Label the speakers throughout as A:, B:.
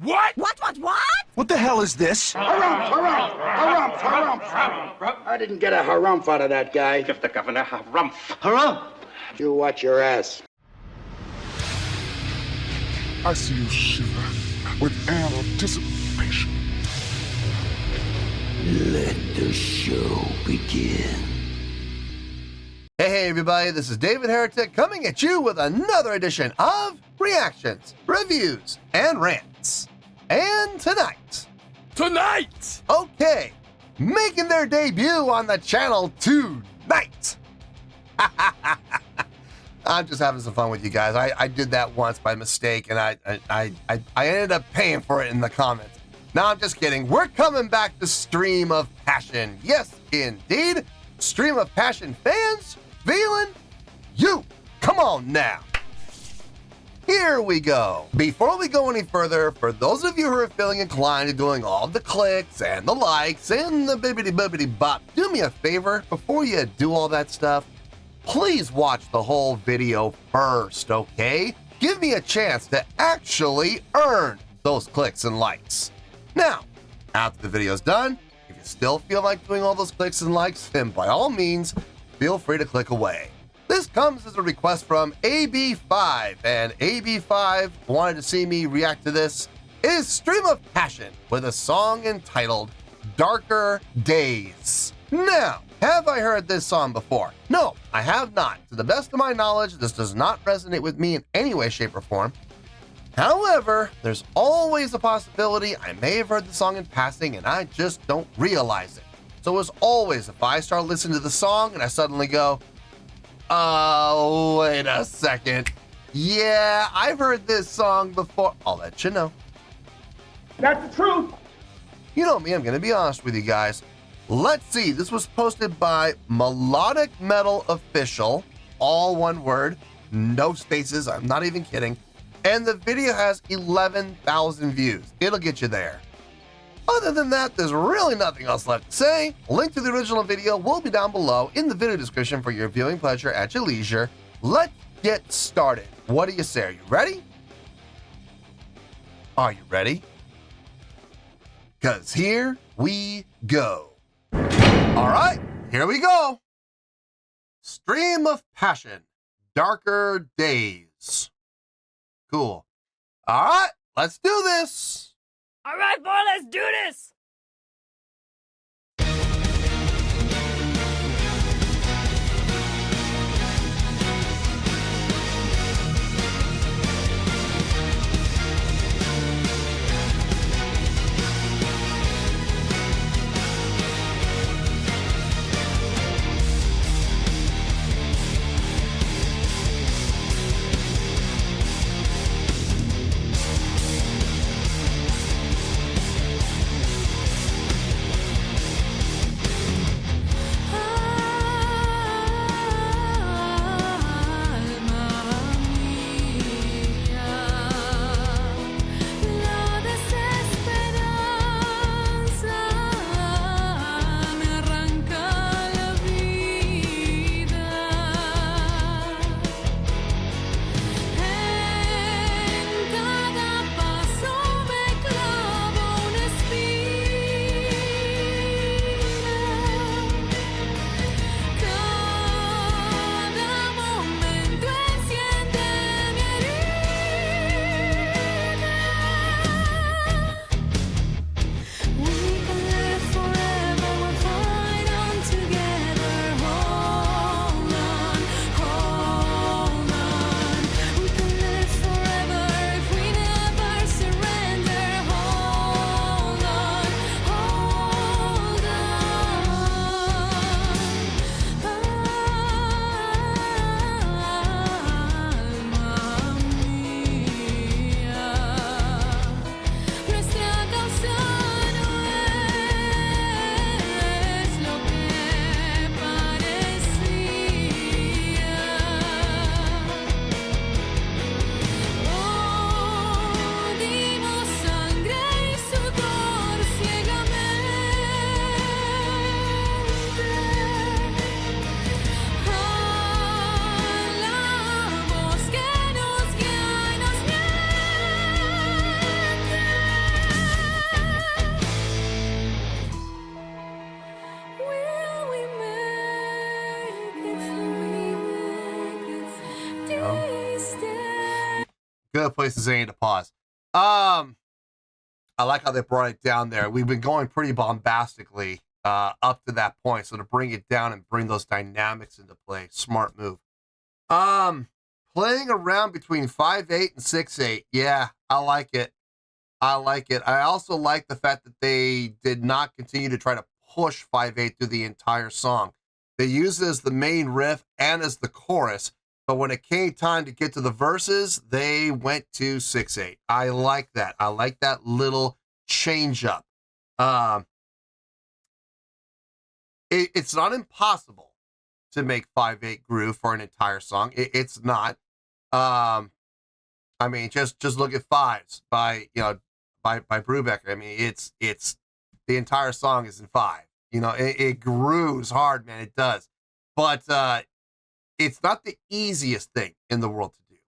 A: What?
B: What?
C: What the hell is this?
D: Harumph. I didn't get a harumph out of that guy.
E: Give the governor harumph.
C: Harumph!
D: You watch your ass.
A: I see you shiver with anticipation.
F: Let the show begin.
G: Hey everybody, this is David Heretic coming at you with another edition of Reactions, Reviews, and Rants. And tonight, okay, making their debut on the channel tonight. I'm just having some fun with you guys. I did that once by mistake, and I ended up paying for it in the comments. No, I'm just kidding. We're coming back to Stream of Passion. Yes, indeed. Stream of Passion Fans Feeling You. Come on now. Here we go. Before we go any further, for those of you who are feeling inclined to doing all the clicks and the likes and the bibbity-bobbity bop, do me a favor before you do all that stuff. Please watch the whole video first, okay? Give me a chance to actually earn those clicks and likes. Now, after the video's done, if you still feel like doing all those clicks and likes, then by all means, feel free to click away. This comes as a request from AB5, and AB5 wanted to see me react to this. It is Stream of Passion with a song entitled Darker Days. Now, have I heard this song before? No, I have not. To the best of my knowledge, this does not resonate with me in any way, shape, or form. However, there's always a possibility I may have heard the song in passing and I just don't realize it. So as always, if I start listening to the song and I suddenly go, oh, wait a second. Yeah, I've heard this song before. I'll let you know.
E: That's the truth.
G: You know me, I'm going to be honest with you guys. Let's see, this was posted by Melodic Metal Official, all one word, no spaces, I'm not even kidding. And the video has 11,000 views. It'll get you there. Other than that, there's really nothing else left to say. A link to the original video will be down below in the video description for your viewing pleasure at your leisure. Let's get started. What do you say? Are you ready? Are you ready? 'Cause here we go. All right, here we go. Stream of Passion, Darker Days. Cool. All right, let's do this.
B: All right, boy, let's do this.
G: Good place as any to pause. I like how they brought it down there. We've been going pretty bombastically up to that point. So to bring it down and bring those dynamics into play, smart move. Playing around between 5/8 and 6/8. Yeah, I like it. I like it. I also like the fact that they did not continue to try to push 5/8 through the entire song. They used it as the main riff and as the chorus, but when it came time to get to the verses, they went to 6/8. I like that. I like that little change up. It's not impossible to make 5/8 groove for an entire song. It's not. I mean, just look at Fives by Brubaker. I mean, it's the entire song is in 5. You know, it grooves hard, man. It does. But it's not the easiest thing in the world to do.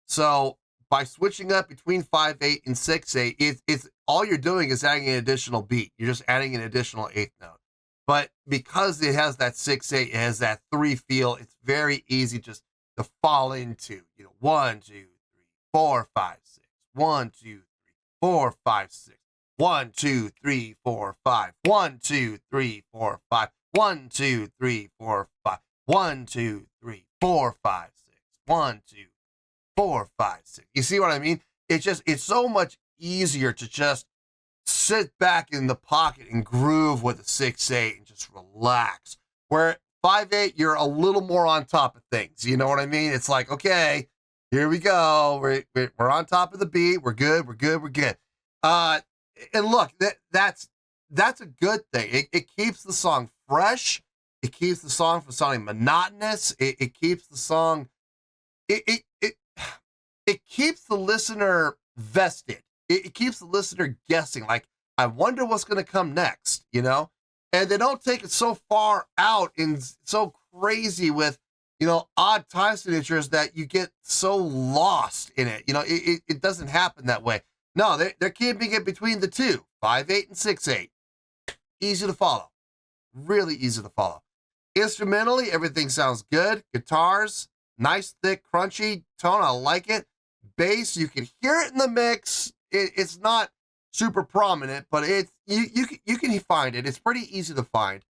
G: So by switching up between 5/8 and 6/8, it's all you're doing is adding an additional beat. You're just adding an additional 8th note. But because it has that 6/8, it has that 3 feel, it's very easy just to fall into, 1, 2, 3, 4, 5, 6. 1, 2, 3, 4, 5, 6. 1, 2, 3, 4, 5. 1, 2, 3, 4, 5. 1, 2, 3, 4, 5. 1, 2, 3, 4, 5, 6. 1, 2, 4, 5, 6. You see what I mean? It's so much easier to just sit back in the pocket and groove with a 6/8 and just relax. Where 5/8, you're a little more on top of things. You know what I mean? It's like, okay, here we go. We're on top of the beat. We're good. And look, that's a good thing. It keeps the song fresh. It keeps the song from sounding monotonous. It keeps the song. It keeps the listener vested. It keeps the listener guessing. Like, I wonder what's going to come next. And they don't take it so far out and so crazy with odd time signatures that you get so lost in it. It doesn't happen that way. No, they're keeping it between the two, 5/8 and 6/8. Easy to follow. Really easy to follow. Instrumentally, everything sounds good. Guitars, nice, thick, crunchy tone. I like it. Bass, you can hear it in the mix. It's not super prominent, but you can find it. It's pretty easy to find.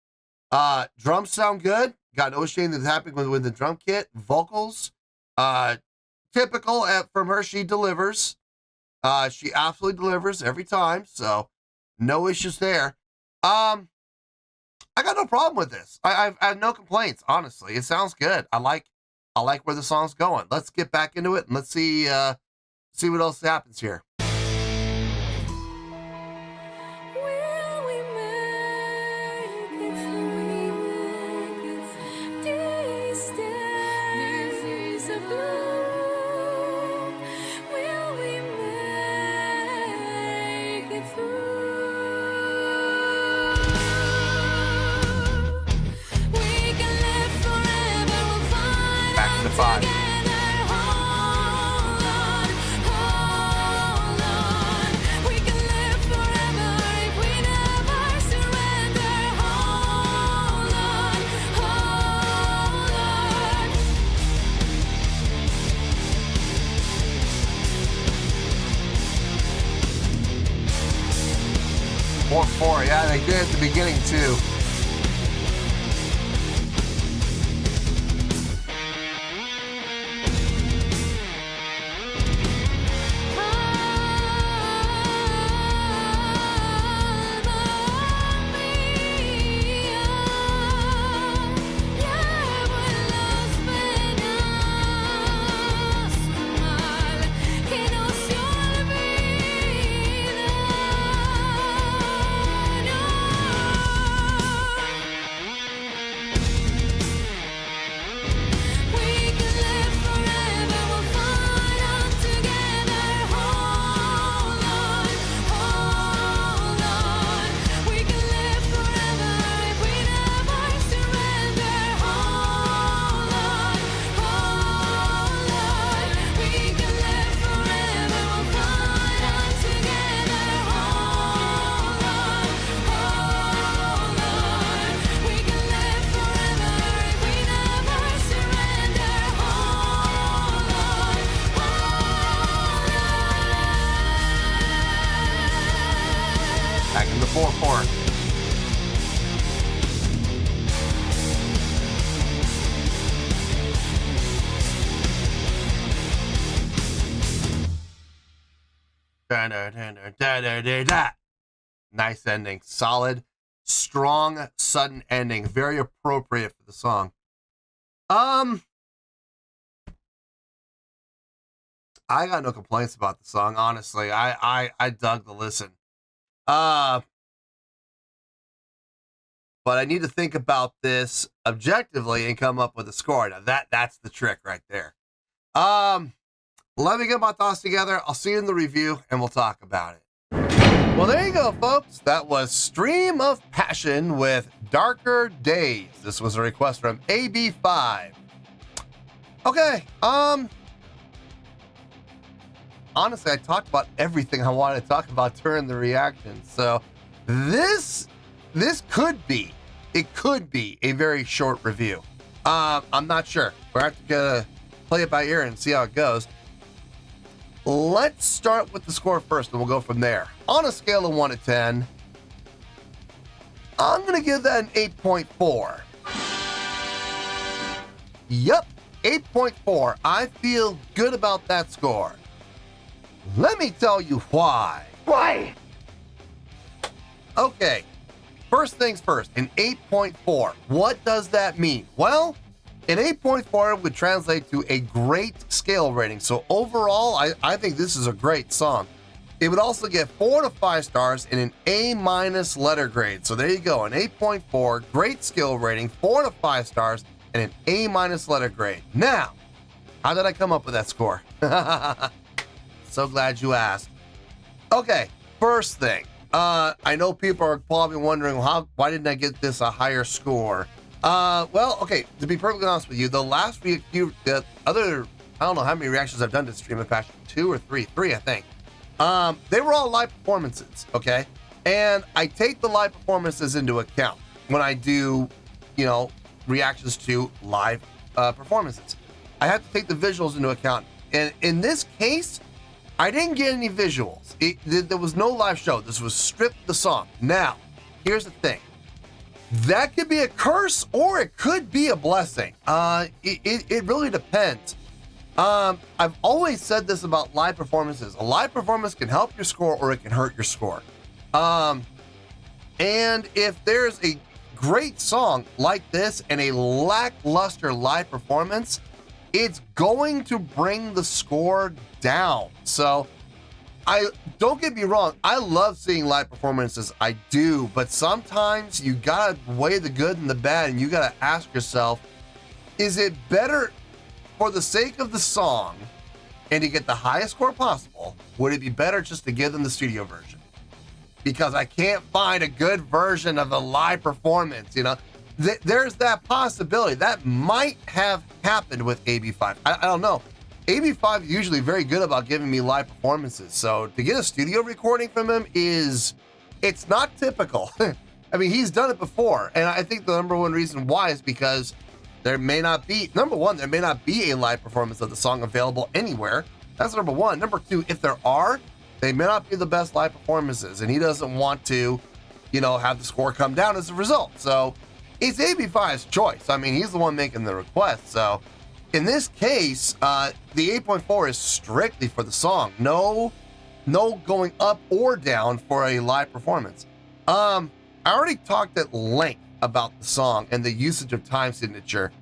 G: Drums sound good. Got no shame that's happening with the drum kit. Vocals, typical from her. She delivers. She absolutely delivers every time, so no issues there. I got no problem with this. I have no complaints, honestly. It sounds good. I like where the song's going. Let's get back into it and let's see what else happens here. Back to 5. Four. Yeah, they did at the beginning too. the 4/4. Nice ending. Solid, strong, sudden ending. Very appropriate for the song. I got no complaints about the song, honestly. I dug the listen. But I need to think about this objectively and come up with a score. Now that's the trick right there. Let me get my thoughts together. I'll see you in the review and we'll talk about it. Well, there you go, folks. That was Stream of Passion with Darker Days. This was a request from AB5. Okay, honestly, I talked about everything I wanted to talk about during the reaction. So this could be a very short review. I'm not sure. We're have to play it by ear and see how it goes. Let's start with the score first, and we'll go from there. On a scale of 1 to 10, I'm going to give that an 8.4. Yep, 8.4. I feel good about that score. Let me tell you why.
D: Why?
G: Okay, first things first, an 8.4. What does that mean? Well, an 8.4 would translate to a great scale rating. So overall, I think this is a great song. It would also get 4 to 5 stars and an A- letter grade. So there you go, an 8.4, great skill rating, 4 to 5 stars, and an A- letter grade. Now, how did I come up with that score? So glad you asked. Okay, first thing. I know people are probably wondering why didn't I get this a higher score? Well, okay, to be perfectly honest with you, the last I don't know how many reactions I've done to Stream of Passion, 2 or 3, I think. They were all live performances, okay? And I take the live performances into account when I do, reactions to live performances. I have to take the visuals into account. And in this case, I didn't get any visuals. There was no live show. This was stripped the song. Now, here's the thing. That could be a curse or it could be a blessing. It really depends. I've always said this about live performances. A live performance can help your score or it can hurt your score. And if there's a great song like this and a lackluster live performance, it's going to bring the score down. So don't get me wrong, I love seeing live performances, I do, but sometimes you gotta weigh the good and the bad, and you gotta ask yourself, is it better for the sake of the song and to get the highest score possible, would it be better just to give them the studio version? Because I can't find a good version of a live performance, there's that possibility. That might have happened with AB5. I don't know. AB5 is usually very good about giving me live performances, so to get a studio recording from him it's not typical. I mean, he's done it before, and I think the number one reason why is because there may not be a live performance of the song available anywhere. That's number one. Number two, if there are, they may not be the best live performances, and he doesn't want to, have the score come down as a result. So it's AB5's choice. I mean, he's the one making the request, so in this case, the 8.4 is strictly for the song. No going up or down for a live performance. I already talked at length about the song and the usage of time signature,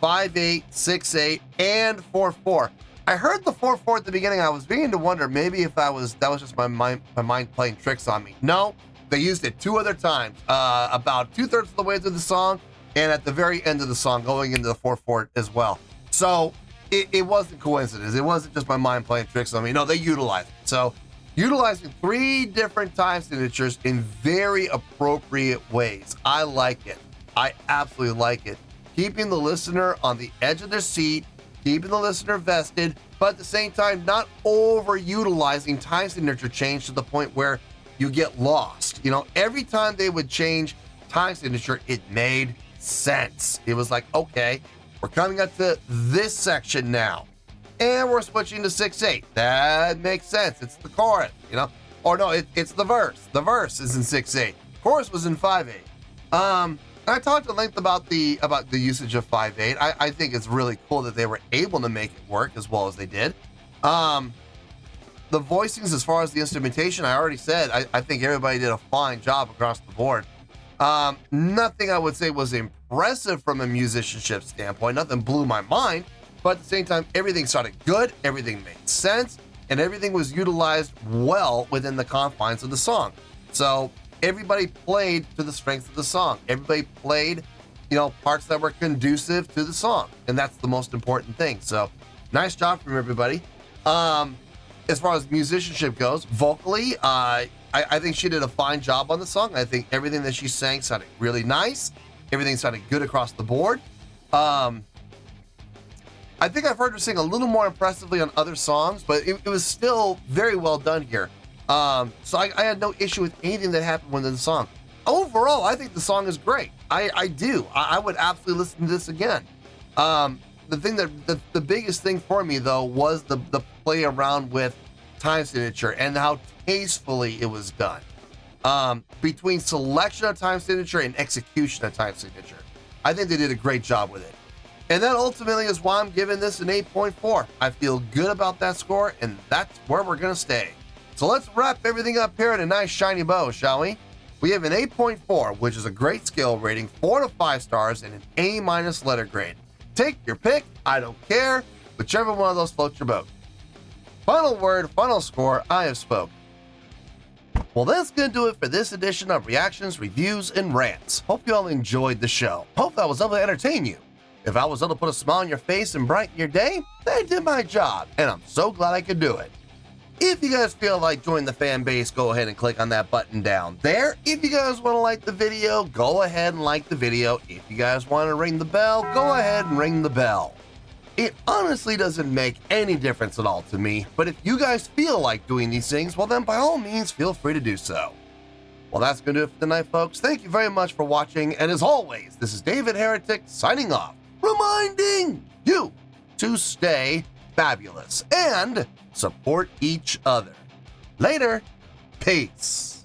G: 5/8, 6/8, and 4/4. I heard the 4/4 at the beginning. I was beginning to wonder maybe if that was just my mind playing tricks on me. No, they used it 2 other times, about 2/3 of the way through the song and at the very end of the song, going into the 4/4 as well. So it wasn't coincidence. It wasn't just my mind playing tricks on me. No, they utilized it. So utilizing 3 different time signatures in very appropriate ways. I like it. I absolutely like it. Keeping the listener on the edge of their seat, keeping the listener vested, but at the same time, not overutilizing time signature change to the point where you get lost. Every time they would change time signature, it made sense. It was like, okay, we're coming up to this section now, and we're switching to 6/8. That makes sense. It's the chorus, Or no, it's the verse. The verse is in 6/8. Chorus was in 5/8. I talked at length about the usage of 5/8. I think it's really cool that they were able to make it work as well as they did. The voicings, as far as the instrumentation, I already said, I think everybody did a fine job across the board. Nothing I would say was impressive from a musicianship standpoint. Nothing blew my mind, but at the same time, everything sounded good, everything made sense, and everything was utilized well within the confines of the song. So everybody played to the strength of the song. Everybody played, parts that were conducive to the song, and that's the most important thing. So nice job from everybody. As far as musicianship goes, vocally, I think she did a fine job on the song. I think everything that she sang sounded really nice. Everything sounded good across the board. I think I've heard her sing a little more impressively on other songs, but it was still very well done here. So I had no issue with anything that happened within the song. Overall, I think the song is great. I do. I would absolutely listen to this again. The thing the biggest thing for me, though, was the play around with time signature and how tastefully it was done. Between selection of time signature and execution of time signature, I think they did a great job with it. And that ultimately is why I'm giving this an 8.4. I feel good about that score, and that's where we're going to stay. So let's wrap everything up here in a nice shiny bow, shall we? We have an 8.4, which is a great scale rating, 4 to 5 stars, and an A- letter grade. Take your pick, I don't care, whichever one of those floats your boat. Final word, final score, I have spoken. Well, that's going to do it for this edition of Reactions, Reviews, and Rants. Hope you all enjoyed the show. Hope I was able to entertain you. If I was able to put a smile on your face and brighten your day, then I did my job, and I'm so glad I could do it. If you guys feel like joining the fan base, go ahead and click on that button down there. If you guys want to like the video, go ahead and like the video. If you guys want to ring the bell, go ahead and ring the bell. It honestly doesn't make any difference at all to me, but if you guys feel like doing these things, well then by all means feel free to do so. Well, that's going to do it for tonight, folks. Thank you very much for watching, and as always, this is David Heretic signing off, reminding you to stay fabulous and support each other. Later. Peace.